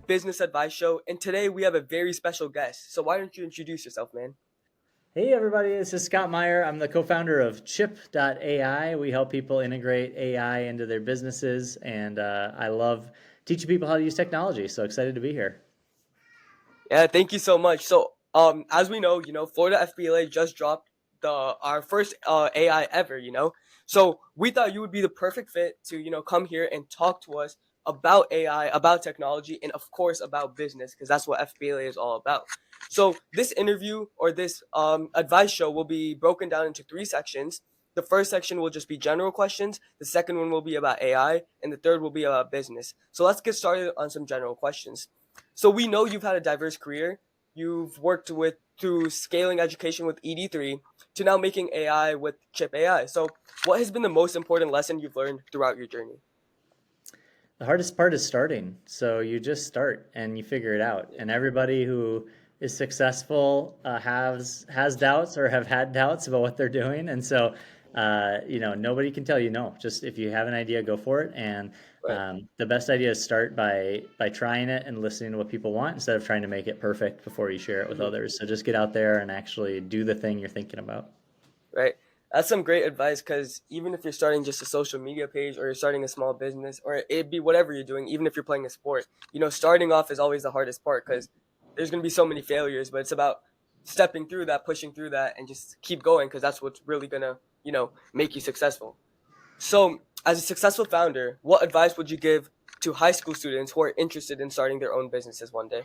business advice show, and today we have a very special guest. So why don't you introduce yourself, man? Hey everybody, this is Scott Meyer. I'm the co-founder of Chipp.AI. We help people integrate AI into their businesses, and I love teaching people how to use technology. So excited to be here. Yeah, thank you so much. So, as we know, Florida FBLA just dropped the our first AI ever. So we thought you would be the perfect fit to come here and talk to us about AI, about technology, and of course about business, because that's what FBLA is all about. So this interview or this advice show will be broken down into three sections. The first section will just be general questions. The second one will be about AI, and the third will be about business. So let's get started on some general questions. So we know you've had a diverse career. You've worked with through scaling education with ED3 to now making AI with Chipp.AI. So what has been the most important lesson you've learned throughout your journey? The hardest part is starting. So you just start and you figure it out. And everybody who is successful has doubts or have had doubts about what they're doing. And so nobody can tell you no. Just if you have an idea, go for it. And Right. the best idea is start by trying it and listening to what people want instead of trying to make it perfect before you share it with Mhm. others. So just get out there and actually do the thing you're thinking about. Right. That's some great advice because even if you're starting just a social media page or you're starting a small business or it'd be whatever you're doing, even if you're playing a sport, starting off is always the hardest part because there's going to be so many failures, but it's about stepping through that, pushing through that, and just keep going because that's what's really going to, make you successful. So, as a successful founder, what advice would you give to high school students who are interested in starting their own businesses one day?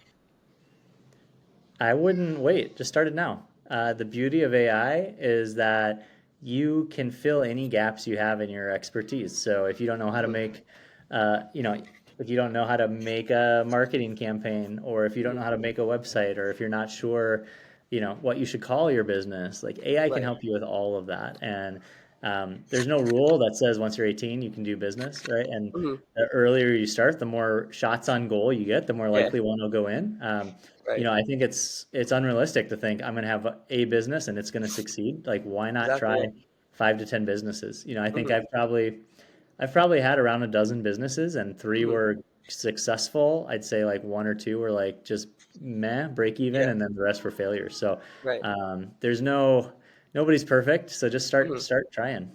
I wouldn't wait. Just start it now. The beauty of AI is that you can fill any gaps you have in your expertise. So if you don't know how to Hmm. make, if you don't know how to make a marketing campaign, or if you don't know Hmm. how to make a website, or if you're not sure, what you should call your business, like AI can Right. help you with all of that. And there's no rule that says once you're 18 you can do business, right? And Hmm. the earlier you start, the more shots on goal you get, the more Yeah. likely one will go in. Right. I think it's unrealistic to think I'm going to have a business and it's going to succeed. Like, why not Exactly. try Yeah. 5 to 10 businesses? I think Hmm. I've probably had around a dozen businesses and three Hmm. were successful. I'd say like one or two were like just meh, break even, Yeah. and then the rest were failures. So Right. there's nobody's perfect. So just Hmm. start trying.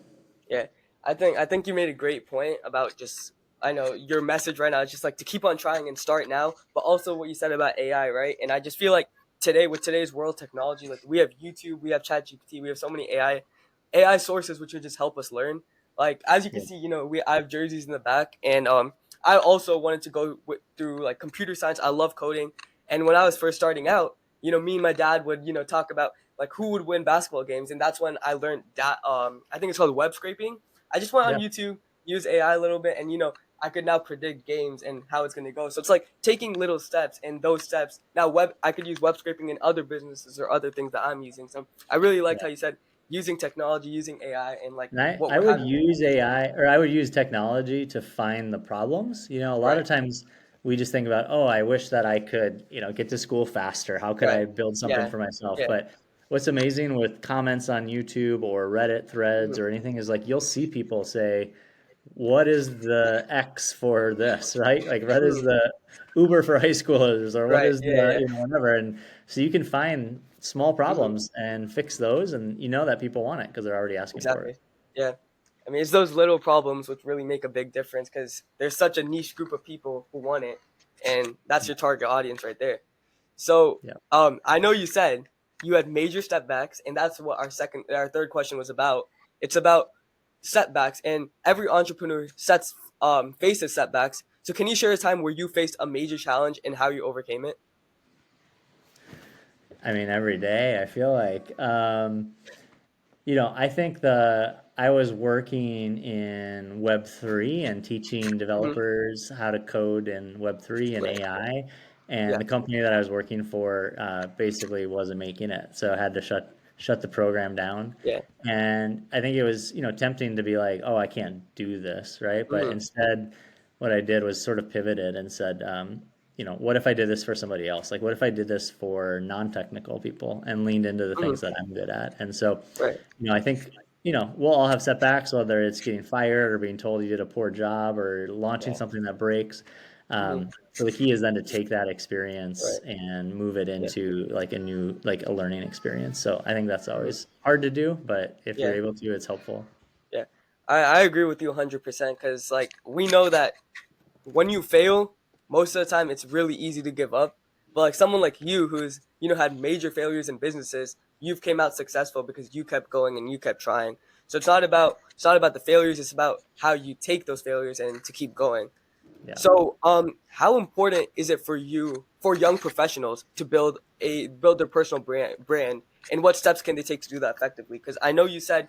Yeah, I think you made a great point about just I know your message right now is just like to keep on trying and start now, but also what you said about AI, right? And I just feel like today with today's world technology, like we have YouTube, we have ChatGPT, we have so many AI sources which would just help us learn. Like as you can Yeah. see, I have jerseys in the back, and I also wanted to go through like computer science. I love coding, and when I was first starting out, me and my dad would talk about like who would win basketball games, and that's when I learned that I think it's called web scraping. I just went on Yeah. YouTube, use AI a little bit, and I could now predict games and how it's going to go. So it's like taking little steps, and those steps now web I could use web scraping in other businesses or other things that I'm using. So I really liked how you said using technology, using AI, and like And I, what I we're would having to use AI or I would use technology to find the problems. A lot right, of times we just think about, oh, I wish that I could, get to school faster. How could right, I build something yeah, for myself? yeah, But what's amazing with comments on YouTube or Reddit threads mhm, or anything is like you'll see people say, what is the X for this, right? Like what is mhm, the Uber for high schoolers or what right, is yeah, the, yeah, whatever. And so you can find small mhm, problems and fix those and you know that people want it because they're already asking for it. exactly, yeah. I mean, it's those little problems which really make a big difference because there's such a niche group of people who want it, and that's your target audience right there. So, Yeah. I know you said you had major setbacks, and that's what our third question was about. It's about setbacks, and every entrepreneur faces setbacks. So, can you share a time where you faced a major challenge and how you overcame it? I mean, every day I feel like, I think I was working in Web3 and teaching Hmm. developers how to code in Web3 and Right. AI. And Yeah. the company that I was working for basically wasn't making it. So I had to shut the program down. Yeah. And I think it was, tempting to be like, oh, I can't do this, right? But Hmm. instead, what I did was sort of pivoted and said, what if I did this for somebody else? Like, what if I did this for non-technical people and leaned into the Hmm. things that I'm good at? And so, Right. I think, we'll all have setbacks, whether it's getting fired or being told you did a poor job or launching Yeah. something that breaks. Hmm. So the key is then to take that experience Right. and move it Yeah. into like a new, like a learning experience. So I think that's Hmm. always hard to do, but if you're Yeah. able to, it's helpful. Yeah. I agree with you 100% because like we know that when you fail, most of the time it's really easy to give up. But like someone like you who's, had major failures in businesses, you've came out successful because you kept going and you kept trying. So it's not about the failures, it's about how you take those failures and to keep going. Yeah. So, how important is it for you, for young professionals, to build their personal brand, and what steps can they take to do that effectively? Because I know you said,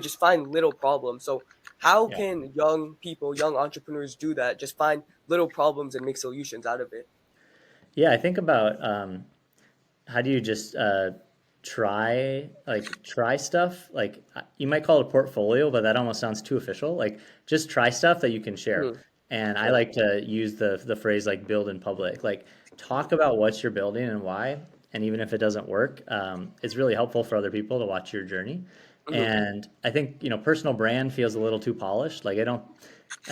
just find little problems. So, how Yeah. can young people, young entrepreneurs do that? Just find little problems and make solutions out of it. Yeah, I think about how do you just try stuff? Like you might call it a portfolio, but that almost sounds too official. Like just try stuff that you can share. Hmm. And I Right. like to use the phrase like build in public. Like talk about what you're building and why. And even if it doesn't work, it's really helpful for other people to watch your journey. Hmm. And I think, personal brand feels a little too polished. I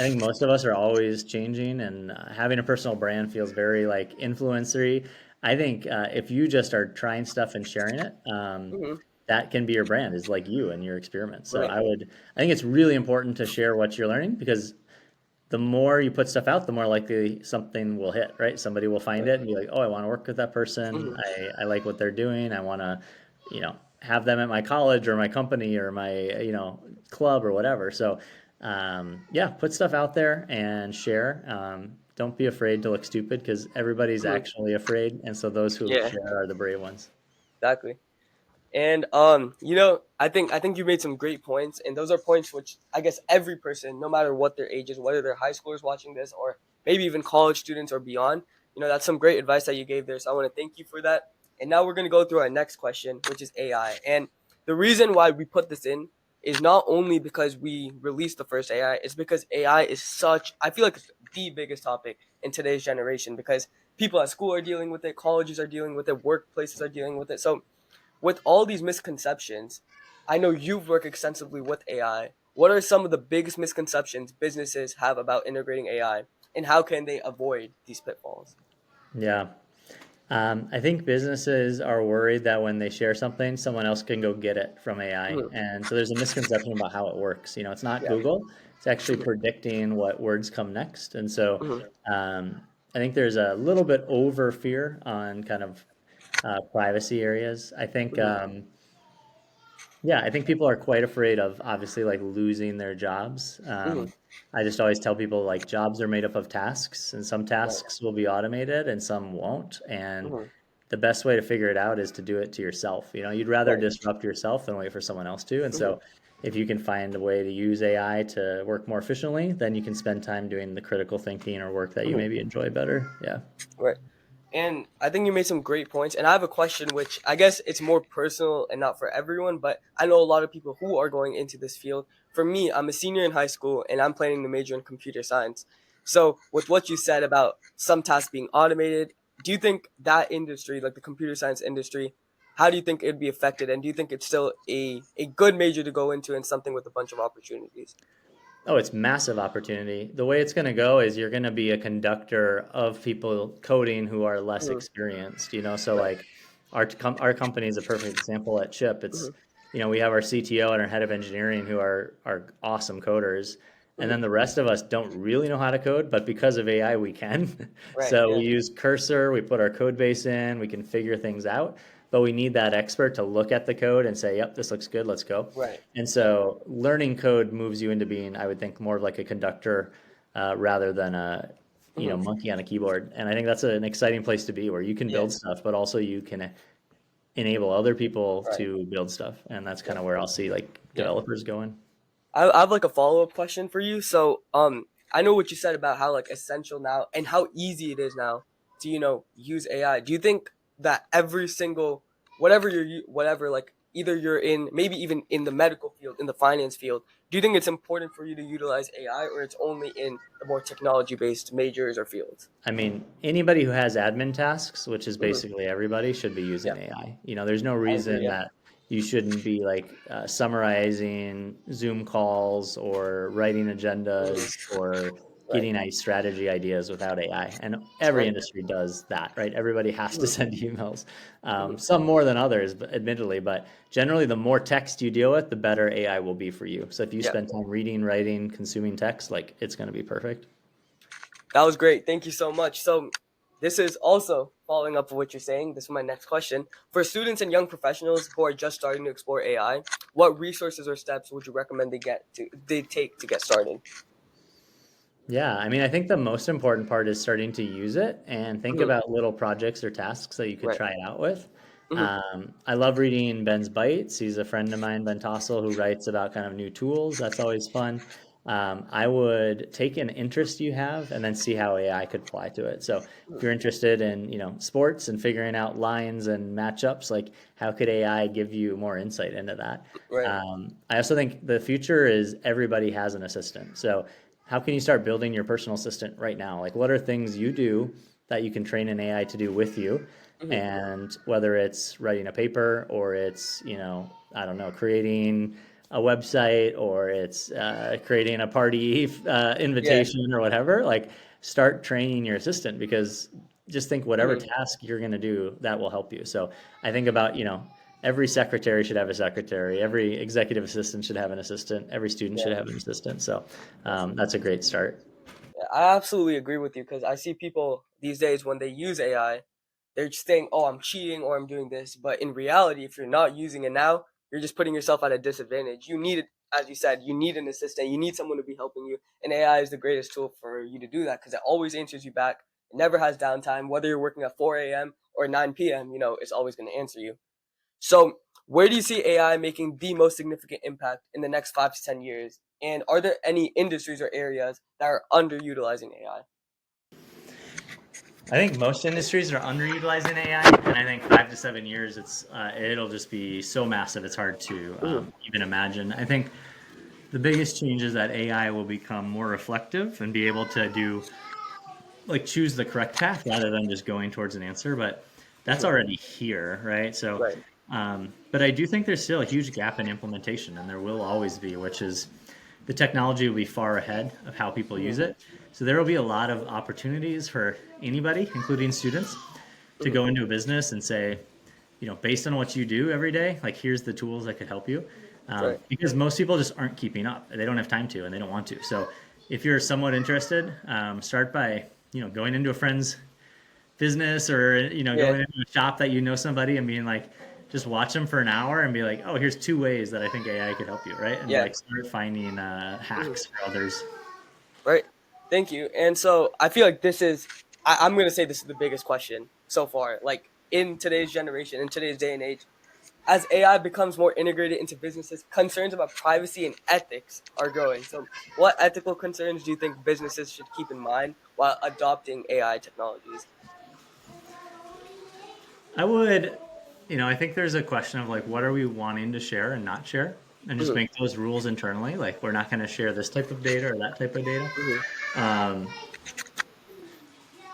think most of us are always changing, and having a personal brand feels very like influencery. I think if you just are trying stuff and sharing it, Hmm. that can be your brand, is like you and your experiments. So Right. I think it's really important to share what you're learning, because the more you put stuff out, the more likely something will hit, right? Somebody will find Right. it and be like, oh, I want to work with that person. Hmm. I like what they're doing. I want to, have them at my college or my company or my, club or whatever. So, yeah, put stuff out there and share. Don't be afraid to look stupid, because everybody's Hmm. actually afraid. And so those who Yeah. share are the brave ones. Exactly. And I think you made some great points, and those are points which I guess every person, no matter what their age is, whether they're high schoolers watching this or maybe even college students or beyond, that's some great advice that you gave there. So I want to thank you for that. And now we're gonna go through our next question, which is AI. And the reason why we put this in is not only because we released the first AI, it's because AI is I feel like it's the biggest topic in today's generation because people at school are dealing with it, colleges are dealing with it, workplaces are dealing with it. So with all these misconceptions, I know you've worked extensively with AI. What are some of the biggest misconceptions businesses have about integrating AI, and how can they avoid these pitfalls? Yeah. I think businesses are worried that when they share something, someone else can go get it from AI. Hmm. And so there's a misconception about how it works. It's not Yeah. Google, it's actually Hmm. predicting what words come next. And so Hmm. I think there's a little bit over fear on kind of privacy areas. Hmm. Yeah, I think people are quite afraid of obviously like losing their jobs. Hmm. I just always tell people like jobs are made up of tasks, and some Right. tasks will be automated and some won't. And Hmm. the best way to figure it out is to do it to yourself. You'd rather Right. disrupt yourself than wait for someone else to. And Hmm. so if you can find a way to use AI to work more efficiently, then you can spend time doing the critical thinking or work that you Hmm. maybe enjoy better. Yeah. Right. And I think you made some great points. And I have a question, which I guess it's more personal and not for everyone, but I know a lot of people who are going into this field. For me, I'm a senior in high school and I'm planning to major in computer science. So, with what you said about some tasks being automated, do you think that industry, like the computer science industry, how do you think it'd be affected? And do you think it's still a good major to go into and something with a bunch of opportunities? Oh, it's massive opportunity. The way it's going to go is you're going to be a conductor of people coding who are less Hmm. experienced, So Right. like our company is a perfect example at Chip. Hmm. We have our CTO and our head of engineering who are awesome coders. And Hmm. then the rest of us don't really know how to code, but because of AI, we can. Right. So Yeah. we use Cursor, we put our code base in, we can figure things out, but we need that expert to look at the code and say, yep, this looks good, let's go. Right. And Yeah. so learning code moves you into being, I would think, more of like a conductor rather than a Hmm. monkey on a keyboard. And I think that's an exciting place to be, where you can Yeah. build stuff, but also you can enable other people Right. to build stuff. And that's Yeah. kind of where I'll see like Yeah. developers going. I have like a follow up question for you. So, I know what you said about how like essential now and how easy it is now to use AI. Do you think that every single whatever like either you're in maybe even in the medical field, in the finance field, do you think it's important for you to utilize AI or it's only in the more technology based majors or fields? I mean, anybody who has admin tasks, which is Hmm. basically everybody, should be Yeah, using AI. There's no I agree. reason Yeah. that you shouldn't be like summarizing Zoom calls or writing Hmm. agendas or Right. getting strategy ideas without AI. And every Right. industry does that, right? Everybody has to Mhm. send emails, Mhm. some more than others, but admittedly. But generally, the more text you deal with, the better AI will be for you. So if you Yeah. spend time reading, writing, consuming text, like it's going to be perfect. That was great. Thank you so much. So, this is also following up of what you're saying. This is my next question. For students and young professionals who are just starting to explore AI, what resources or steps would you recommend they take to get started? Yeah, I mean, I think the most important part is starting to use it and think Mhm. about little projects or tasks that you could Right. try it out with. Mhm. I love reading Ben's Bites. He's a friend of mine, Ben Tossel, who writes about kind of new tools. That's always fun. I would take an interest you have and then see how AI could apply to it. So if Mhm. you're interested in, sports and figuring out lines and matchups, like how could AI give you more insight into that? Right. I also think the future is everybody has an assistant. So how can you start building your personal assistant right now? Like, what are things you do that you can train an AI to do with you? Mhm. And whether it's writing a paper or it's, I don't know, creating a website or it's creating a party Yeah. invitation or whatever, like start training your assistant because just think whatever Mhm. task you're going to do, that will help you. So I think about, every secretary should have a secretary. Every executive assistant should have an assistant. Every student should Yeah. have an assistant. So Yes. that's a great start. Yeah, I absolutely agree with you because I see people these days when they use AI, they're just saying, "Oh, I'm cheating or I'm doing this." But in reality, if you're not using it now, you're just putting yourself at a disadvantage. You need it, as you said, you need an assistant. You need someone to be helping you, and AI is the greatest tool for you to do that because it always answers you back. It never has downtime. Whether you're working at 4 a.m. or 9 p.m., it's always going to answer you. So, where do you see AI making the most significant impact in the next 5 to 10 years? And are there any industries or areas that are underutilizing AI? I think most industries are underutilizing AI, and I think 5 to 7 years, it'll just be so massive it's hard to Mhm. even imagine. I think the biggest change is that AI will become more reflective and be able to do like choose the correct path rather than just going towards an answer. But that's Mhm. already here, right? So, Right. but I do think there's still a huge gap in implementation, and there will always be, which is the technology will be far ahead of how people use Mhm. it. So there will be a lot of opportunities for anybody, including students, to Mhm. go into a business and say, based on what you do every day, like here's the tools that could help you. Right. Because most people just aren't keeping up. They don't have time to, and they don't want to. So if you're somewhat interested, start by going into a friend's business or Yeah. going into a shop that somebody and being like, just watch them for an hour and be like, oh, here's 2 ways that I think AI could help you, right? And Yeah. like start finding Mhm. hacks for others. Right. Thank you. And so I feel like I'm going to say this is the biggest question so far. Like in today's generation, in today's day and age, as AI becomes more integrated into businesses, concerns about privacy and ethics are growing. So, what ethical concerns do you think businesses should keep in mind while adopting AI technologies? I would, I think there's a question of like, what are we wanting to share and not share? And just Mhm. make those rules internally. Like, we're not going to share this type of data or that type of data. Mhm. Um,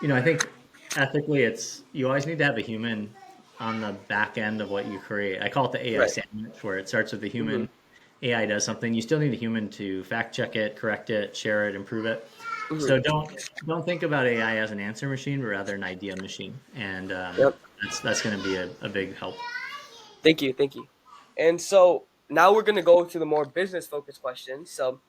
I think ethically, you always need to have a human on the back end of what you create. I call it the AI Right. sandwich, where it starts with the Mhm. human. AI does something. You still need a human to fact check it, correct it, share it, improve it. Mhm. So don't think about AI as an answer machine, but rather an idea machine, and Yep. that's going to be a big help. Thank you. Thank you. And so now we're going to go to the more business focused questions. So,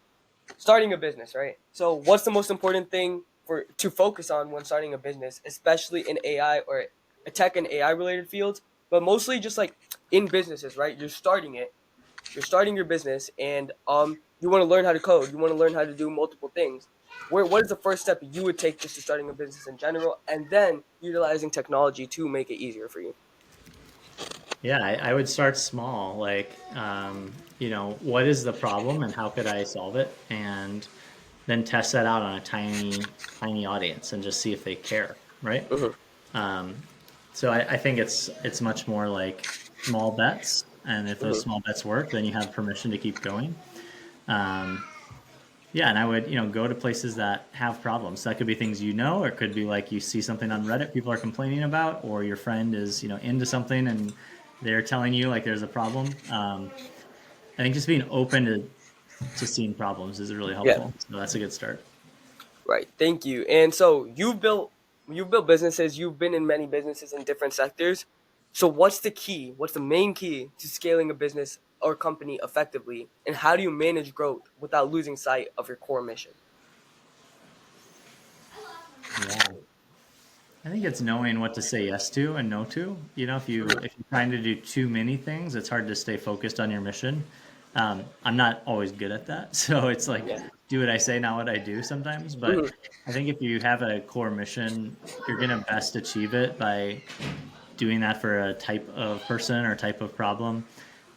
starting a business, right? So, what's the most important thing for to focus on when starting a business, especially in AI or a tech and AI related fields, but mostly just like in businesses, right? You're starting your business, and you want to learn how to code, you want to learn how to do multiple things. What is the first step you would take just to starting a business in general, and then utilizing technology to make it easier for you? Yeah, I would start small. Like, what is the problem and how could I solve it? And then test that out on a tiny, tiny audience and just see if they care, right? Hmm. Um, so I think it's much more like small bets, and if those Hmm. small bets work, then you have permission to keep going. Um, yeah, and I would go to places that have problems. That could be things or it could be like you see something on Reddit people are complaining about, or your friend is into something and they're telling you like there's a problem. I think just being open to seeing problems is really Yeah. helpful. So that's a good start. Right. Thank you. And so you've built businesses, you've been in many businesses in different sectors. So what's the key? What's the main key to scaling a business or company effectively? And how do you manage growth without losing sight of your core mission? Yeah. I think it's knowing what to say yes to and no to. You know, if you're trying to do too many things, it's hard to stay focused on your mission. I'm not always good at that, so it's like Yeah. do what I say, not what I do sometimes. But Hmm. I think if you have a core mission, you're gonna best achieve it by doing that for a type of person or type of problem.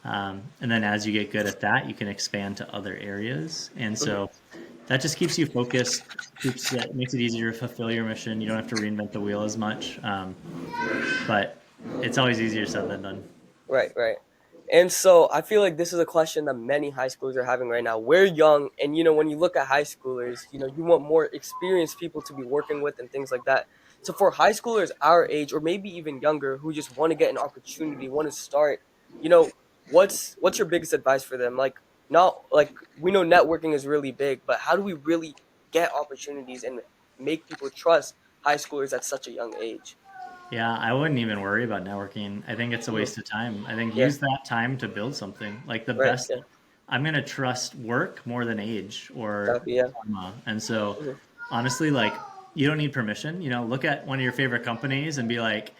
And then as you get good at that, you can expand to other areas. And Hmm. so that just keeps you focused, keeps it makes it easier to fulfill your mission. You don't have to reinvent the wheel as much, but it's always easier said than done. Right, right. And so I feel like this is a question that many high schoolers are having right now. We're young, and when you look at high schoolers, you want more experienced people to be working with and things like that. So for high schoolers our age, or maybe even younger, who just want to get an opportunity, want to start, you know, what's your biggest advice for them? Like, not like we know networking is really big, but how do we really get opportunities and make people trust high schoolers at such a young age? Yeah, I wouldn't even worry about networking. I think it's a Hmm. waste of time. I think Yeah. use that time to build something. Like the Right. best, Yeah. I'm going to trust work more than age or Exactly. Yeah. diploma. And so Hmm. honestly, like you don't need permission. You know, look at one of your favorite companies and be like,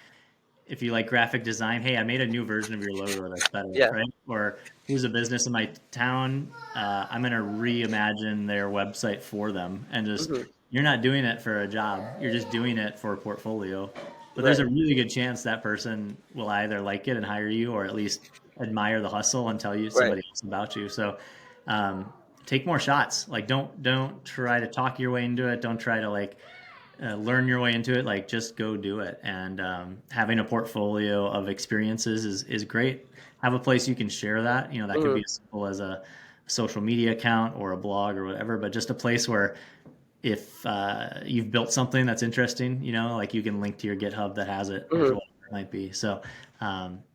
if you like graphic design, hey, I made a new version of your logo that's better, Yeah. right? Or who's a business in my town? I'm going to reimagine their website for them and just, Hmm. you're not doing it for a job. You're just doing it for a portfolio. But there's Right. a really good chance that person will either like it and hire you or at least admire the hustle and tell you Right. somebody else about you. So um, take more shots. Like don't try to talk your way into it. Don't try to like learn your way into it. Like just go do it. And having a portfolio of experiences is great. Have a place you can share that. You know, that could be Hmm. as simple as a social media account or a blog or whatever, but just a place where if you've built something that's interesting, you know, like you can link to your GitHub that has it or Hmm. whatever it might be. So,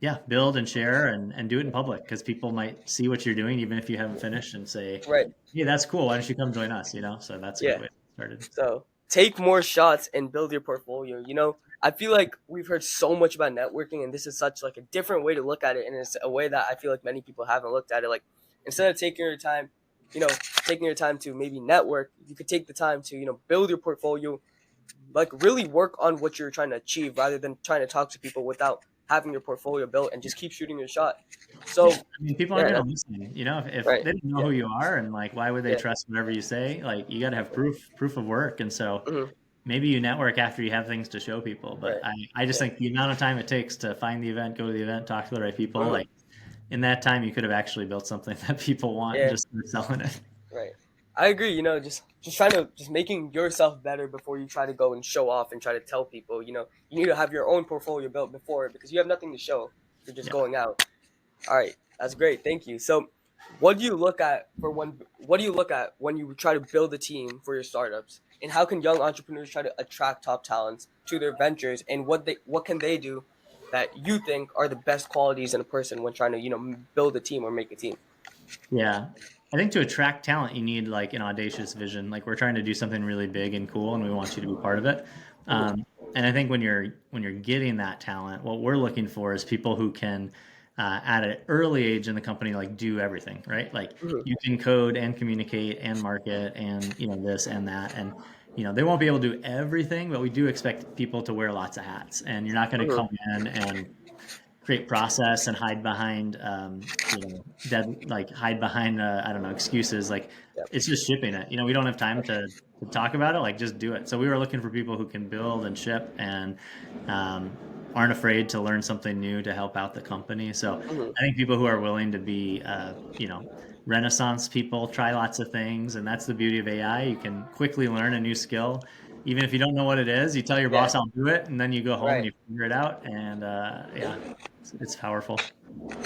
yeah, build and share and do it in public because people might see what you're doing even if you haven't finished and say, Right. "Hey, that's cool. Why don't you come join us?" You know, so that's a good Yeah. way to get started. So take more shots and build your portfolio. I feel like we've heard so much about networking, and this is such like a different way to look at it, and it's a way that I feel like many people haven't looked at it. Like instead of you know, taking your time to maybe network, you could take the time to build your portfolio, like really work on what you're trying to achieve, rather than trying to talk to people without having your portfolio built, and just keep shooting your shot. Yeah, So I mean, people aren't yeah, going to that's listen. You know, if right. they don't know Yeah. who you are, and like, why would they Yeah. trust whatever you say? Like, you got to have proof of work. And so, Hmm. maybe you network after you have things to show people. But Right. I just Yeah. think the amount of time it takes to find the event, go to the event, talk to the right people, Hmm. like in that time, you could have actually built something that people want and Yeah. just start selling it. Right. I agree. Just trying to just making yourself better before you try to go and show off and try to tell people. You need to have your own portfolio built before, because you have nothing to show. You're just Yeah. going out. All right, that's great. Thank you. So, what do you look at when you try to build a team for your startups? And how can young entrepreneurs try to attract top talents to their ventures? And what can they do that you think are the best qualities in a person when trying to build a team or make a team? Yeah. I think to attract talent, you need like an audacious vision. Like we're trying to do something really big and cool, and we want you to be part of it. Hmm. And I think when you're getting that talent, what we're looking for is people who can, at an early age in the company, like do everything, right? Like Hmm. you can code and communicate and market and this and that, and they won't be able to do everything, but we do expect people to wear lots of hats, and you're not going to Hmm. come in and create process and hide behind hide behind I don't know excuses like Yep. it's just shipping it. We don't have time to talk about it, like just do it. So we were looking for people who can build and ship and um, aren't afraid to learn something new to help out the company. So Hmm. I think people who are willing to be renaissance people, try lots of things. And that's the beauty of AI. You can quickly learn a new skill. Even if you don't know what it is, you tell your Yeah. boss I'll do it, and then you go home and Right. you figure it out. And yeah, it's powerful.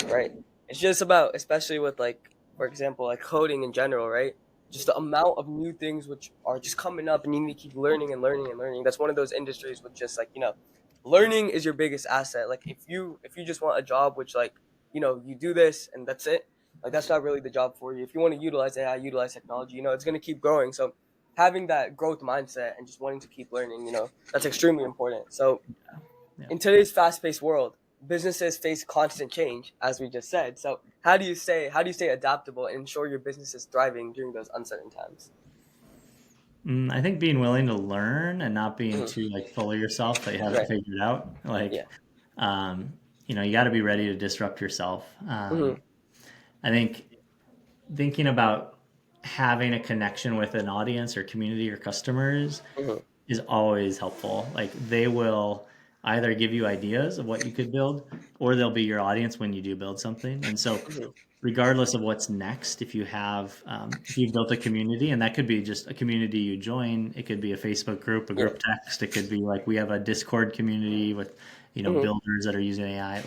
Right. It's just about, especially with like, for example, like coding in general, right? Just the amount of new things which are just coming up, and you need to keep learning and learning and learning. That's one of those industries with just like, learning is your biggest asset. Like if you just want a job which like, you do this and that's it, like that's not really the job for you. If you want to utilize AI, utilize technology, it's gonna keep growing. So having that growth mindset and just wanting to keep learning, that's extremely important. So Yeah. in today's fast-paced world, businesses face constant change, as we just said. So how do you stay adaptable and ensure your business is thriving during those uncertain times? I think being willing to learn and not being Hmm. too like full of yourself that you haven't Right. figured out. Yeah. Um, you got to be ready to disrupt yourself. Hmm. I think thinking about having a connection with an audience or community or customers Hmm. is always helpful. Like they will either give you ideas of what you could build, or they'll be your audience when you do build something. And so, Hmm. regardless of what's next, if you've built a community, and that could be just a community you join, it could be a Facebook group, a Yeah. group text, it could be like we have a Discord community with Hmm. builders that are using AI.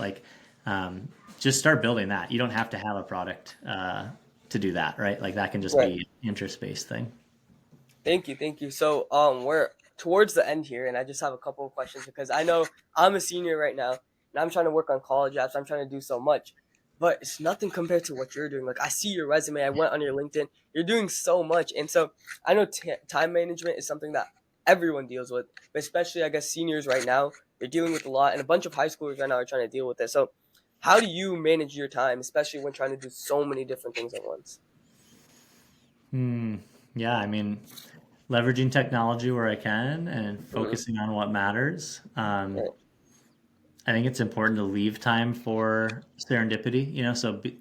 Um, just start building that. You don't have to have a product to do that, right? Like that can just Right. be an interest based thing. Thank you. So, we're towards the end here, and I just have a couple of questions because I know I'm a senior right now, and I'm trying to work on college apps. I'm trying to do so much, but it's nothing compared to what you're doing. Like I see your resume. I went on your LinkedIn. You're doing so much, and so I know time management is something that everyone deals with, but especially I guess seniors right now, they're dealing with a lot, and a bunch of high schoolers right now are trying to deal with it. So, how do you manage your time, especially when trying to do so many different things at once? Hmm. Yeah, I mean, leveraging technology where I can and Hmm. focusing on what matters. Right. I think it's important to leave time for serendipity,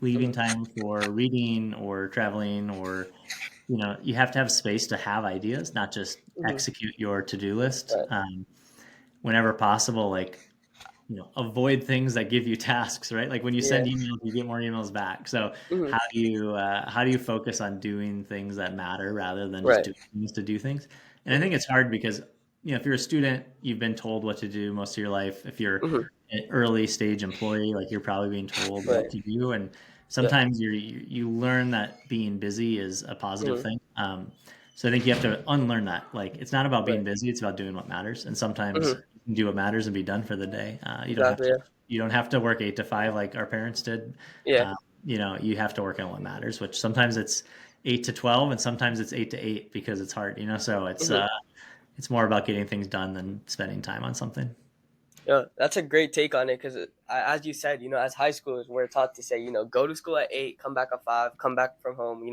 leaving Hmm. time for reading or traveling, or, you have to have space to have ideas, not just Hmm. execute your to-do list. Right. Whenever possible, like avoid things that give you tasks, right? Like when you Yeah. send emails, you get more emails back. So Hmm. how do you focus on doing things that matter rather than just Right. doing things to do things? And I Hmm. think it's hard because if you're a student, you've been told what to do most of your life. If you're Hmm. an early stage employee, like you're probably being told what Right. to do, and Yeah. sometimes you learn that being busy is a positive Hmm. thing. So I think you have to unlearn that. Like it's not about being Right. busy; it's about doing what matters. And sometimes Hmm. you can do what matters and be done for the day. Exactly. Yeah. You don't have to work 8 to 5 like our parents did. Yeah. Uh, you have to work on what matters, which sometimes it's 8 to 12, and sometimes it's 8 to 8 because it's hard. So Hmm. it's more about getting things done than spending time on something. Yeah. That's a great take on it because, as you said, as high schoolers, we're taught to say, go to school at 8, come back at 5, come back from home,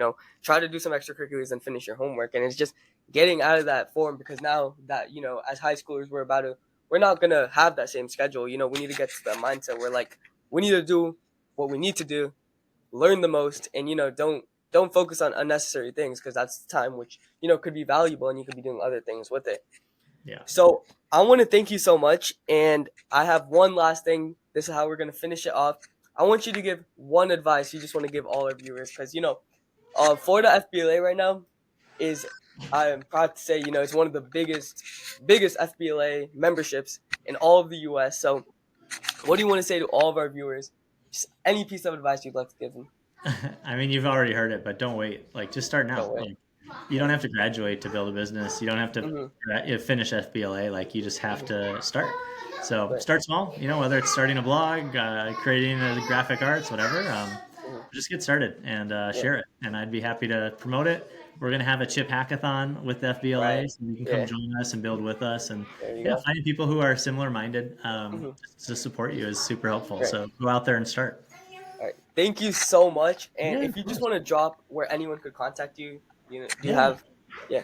try to do some extracurriculars and finish your homework. And it's just getting out of that form because now that, as high schoolers, we're not going to have that same schedule. We need to get to the mindset where, like, we need to do what we need to do, learn the most, and don't focus on unnecessary things because that's time which could be valuable and you could be doing other things with it. Yeah. So I want to thank you so much, and I have one last thing. This is how we're gonna finish it off. I want you to give one advice you just want to give all our viewers because Florida FBLA right now is, I am proud to say, it's one of the biggest FBLA memberships in all of the U.S. So what do you want to say to all of our viewers? Just any piece of advice you'd like to give them. I mean, you've already heard it, but don't wait. Like, just start now. Don't wait. Like, you don't Right. have to graduate to build a business. You don't have to Mhm. finish FBLA. Like, you just have Mhm. to start. So Right. start small. Whether it's starting a blog, creating a graphic arts, whatever. Mhm. Just get started and Yeah. share it. And I'd be happy to promote it. We're gonna have a chip hackathon with the Right. FBLA, so you can come Yeah. join us and build with us. And There you yeah, go. finding people who are similar minded Mhm. to support you is super helpful. Right. So go out there and start. All right. Thank you so much. And Yeah, if of you just course. want to drop where anyone could contact you, do you Yeah. have? Yeah.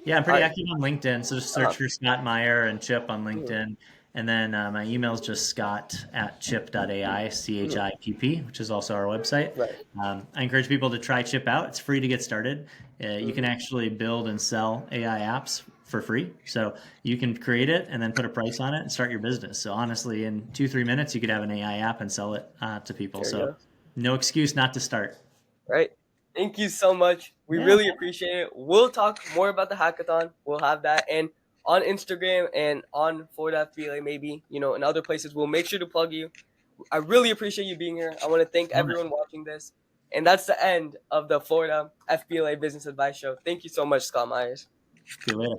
Yeah, I'm All pretty right. active on LinkedIn. So just Uh-huh. search for Scott Meyer and Chip on Mhm. LinkedIn. And then my email is just scott@chipp.ai, Mhm. CHIPP, which is also our website. Right. I encourage people to try Chip out. It's free to get started. You can Mhm. actually build and sell AI apps for free. So you can create it and then put a price on it and start your business. So honestly, in 2, 3 minutes, you could have an AI app and sell it to people. There you So go. no excuse not to start. Right. Thank you so much. We Yeah. really appreciate it. We'll talk more about the hackathon. We'll have that and on Instagram and on Florida FBLA maybe, in other places. We'll make sure to plug you. I really appreciate you being here. I want to thank Love it. everyone watching this. And that's the end of the Florida FBLA Business Advice Show. Thank you so much, Scott Myers. See you later.